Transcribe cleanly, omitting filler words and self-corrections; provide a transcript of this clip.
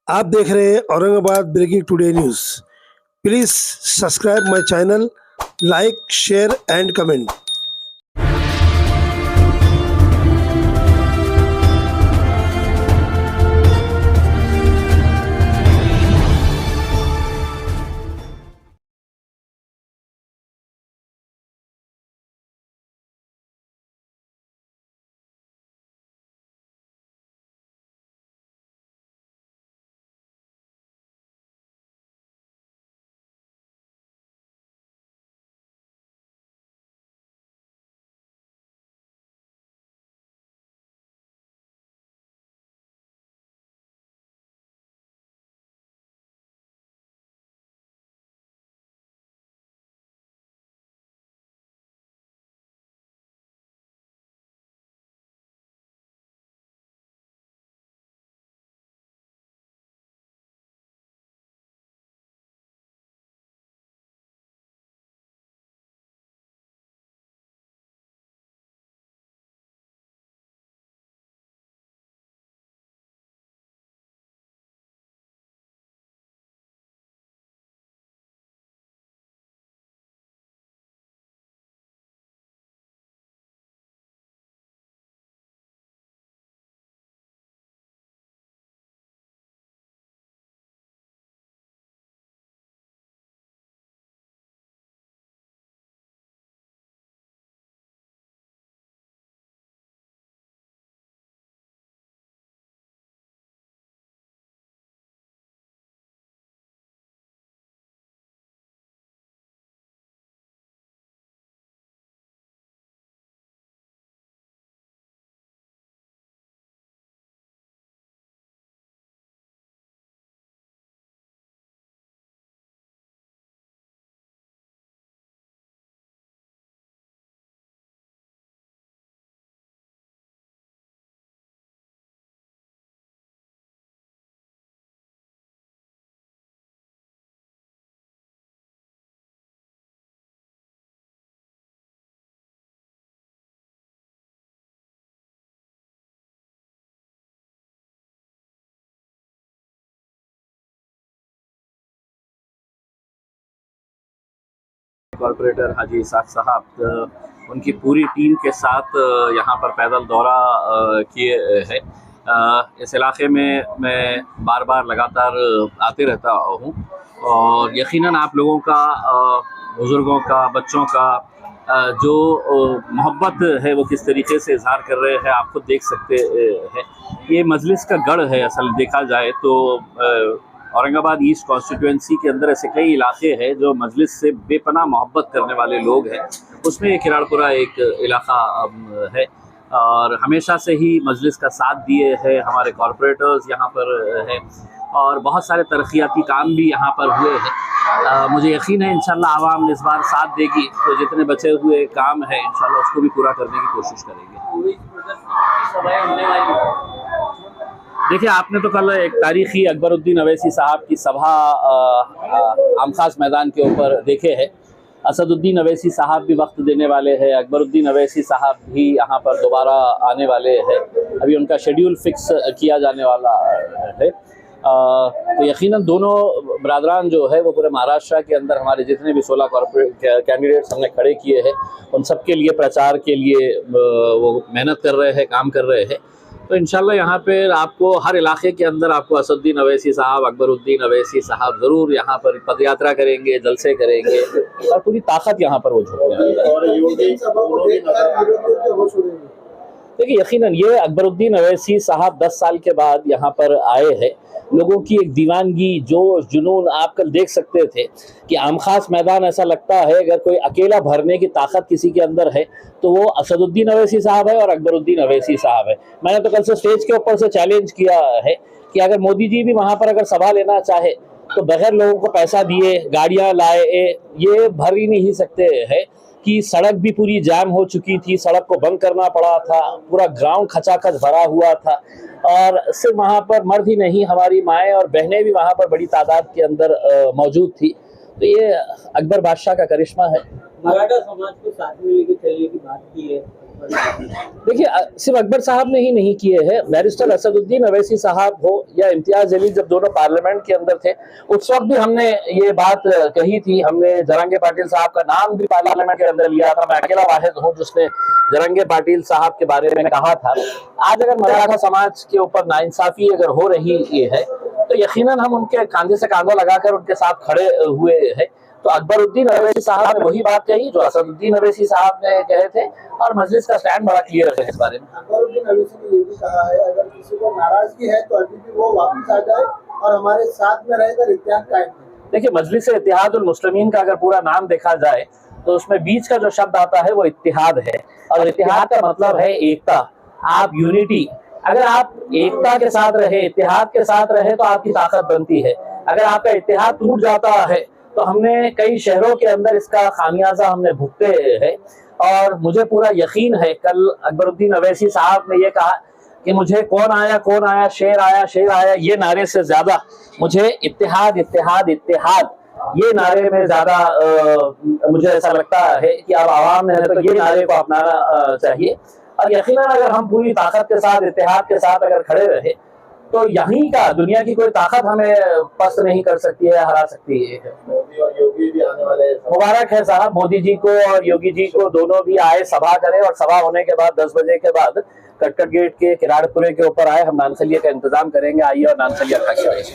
आप देख रहे हैं Aurangabad breaking today news. Please subscribe my channel, like, share and comment. Corporator Haji Isaq साहब उनकी पूरी टीम के साथ यहाँ पर पैदल दौरा किए हैं। इस इलाके में मैं बार बार लगातार आते रहता हूँ और यकीनन आप लोगों का, बुज़ुर्गों का, बच्चों का जो मोहब्बत है वो किस तरीके से इजहार कर रहे हैं आप खुद देख सकते हैं। ये मजलिस का गढ़ है असल देखा जाए तो। औरंगाबाद ईस्ट कॉन्स्टिट्यूंसी के अंदर ऐसे कई इलाके हैं जो मजलिस से बेपनाह मोहब्बत करने वाले लोग हैं, उसमें एक किराड़पुरा एक इलाका है और हमेशा से ही मजलिस का साथ दिए हैं हमारे कॉरपोरेटर्स यहाँ पर हैं और बहुत सारे तरक्याती काम भी यहाँ पर हुए हैं। मुझे यकीन है इंशाल्लाह आवाम इस बार साथ देगी तो जितने बचे हुए काम है इंशाल्लाह उसको भी पूरा करने की कोशिश करेंगे। देखिए, आपने तो कल एक तारीखी अकबरुद्दीन अवैसी साहब की सभा आमखास मैदान के ऊपर देखे है। असदुद्दीन अवैसी साहब भी वक्त देने वाले हैं, अकबरुद्दीन अवैसी साहब भी यहाँ पर दोबारा आने वाले हैं। अभी उनका शेड्यूल फिक्स किया जाने वाला है। तो यकीनन दोनों बरादरान जो है वो पूरे महाराष्ट्र के अंदर हमारे जितने भी 16 कॉर्पोरेट कैंडिडेट्स हमने खड़े किए हैं उन सब के लिए प्रचार के लिए वो मेहनत कर रहे हैं, काम कर रहे हैं। तो इंशाल्लाह यहाँ पे आपको हर इलाके के अंदर आपको असदुद्दीन अवैसी साहब, अकबरुद्दीन अवैसी साहब ज़रूर यहाँ पर पदयात्रा करेंगे, जलसे करेंगे और पूरी ताकत यहाँ पर वो झोंकेंगे। देखिए, यकीनन ये अकबरुद्दीन अवैसी साहब 10 साल के बाद यहाँ पर आए हैं। लोगों की एक दीवानगी, जोश, जुनून आप कल देख सकते थे कि आमखास मैदान ऐसा लगता है अगर कोई अकेला भरने की ताकत किसी के अंदर है तो वो असदुद्दीन अवैसी साहब है और अकबरुद्दीन अवैसी साहब है। मैंने तो कल से स्टेज के ऊपर से चैलेंज किया है कि अगर मोदी जी भी वहाँ पर अगर सभा लेना चाहे तो बगैर लोगों को पैसा दिए गाड़ियाँ लाए ये भर ही नहीं सकते हैं कि सड़क भी पूरी जाम हो चुकी थी, सड़क को बंद करना पड़ा था, पूरा ग्राउंड खचाखच भरा हुआ था और सिर्फ वहाँ पर मर्द ही नहीं हमारी माएँ और बहनें भी वहाँ पर बड़ी तादाद के अंदर मौजूद थी। तो ये अकबर बादशाह का करिश्मा है। मराठा समाज को साथ में लेके चलने की बात की है। देखिए, सिर्फ अकबर साहब ने ही नहीं किए हैं, बैरिस्टर असदुद्दीन अवैसी साहब हो या इम्तियाज जलील, जब दोनों पार्लियामेंट के अंदर थे उस वक्त भी हमने ये बात कही थी। हमने जरंगे पाटिल साहब का नाम भी पार्लियामेंट के अंदर लिया था। मैं अकेला वाहिद हूँ जिसने जरंगे पाटिल साहब के बारे में कहा था। आज अगर मराठा समाज के ऊपर नाइंसाफी अगर हो रही है तो यकीनन हम उनके कंधे से कंधा लगाकर उनके साथ खड़े हुए हैं। तो अकबरुद्दीन अवैसी साहब ने वही बात कही जो असदुद्दीन अवैसी साहब ने कहे थे, और मजलिस का स्टैंड बड़ा क्लियर है इस बारे में। अकबरुद्दीन अवैसी ने ये भी कहा है अगर किसी को नाराजगी है तो अभी भी वो वापस आ जाए और हमारे साथ में रहकर इत्तेहाद कायम करे। देखिए, मजलिस इत्तेहादुल मुस्लिमीन का अगर पूरा नाम देखा जाए तो उसमें बीच का जो शब्द आता है वो इत्तेहाद है, और इत्तेहाद का मतलब है एकता, आप यूनिटी। अगर आप एकता के साथ रहे, इत्तेहाद के साथ रहे तो आपकी ताकत बनती है। अगर आपका इत्तेहाद टूट जाता है तो हमने कई शहरों के अंदर इसका खामियाजा हमने भुगते हैं। और मुझे पूरा यकीन है, कल अकबरुद्दीन अवैसी साहब ने ये कहा कि मुझे कौन आया, शेर आया, ये नारे से ज्यादा मुझे इत्तेहाद इत्तेहाद इत्तेहाद, ये नारे में ज्यादा मुझे ऐसा लगता है कि अब आवाम ने तो ये नारे को अपनाना चाहिए। और यकीनन अगर हम पूरी ताकत के साथ, इत्तेहाद के साथ अगर खड़े रहे तो यहीं का दुनिया की कोई ताकत हमें पस्त नहीं कर सकती है, हरा सकती है। मोदी और योगी भी आने वाले हैं। मुबारक है साहब, मोदी जी को और योगी जी को, दोनों भी आए, सभा करें, और सभा होने के बाद 10 बजे के बाद कटकट गेट के किराड़पुरे के ऊपर आए। हम नानसलिया का इंतजाम करेंगे, आइए और नानसलिया खा के आइए।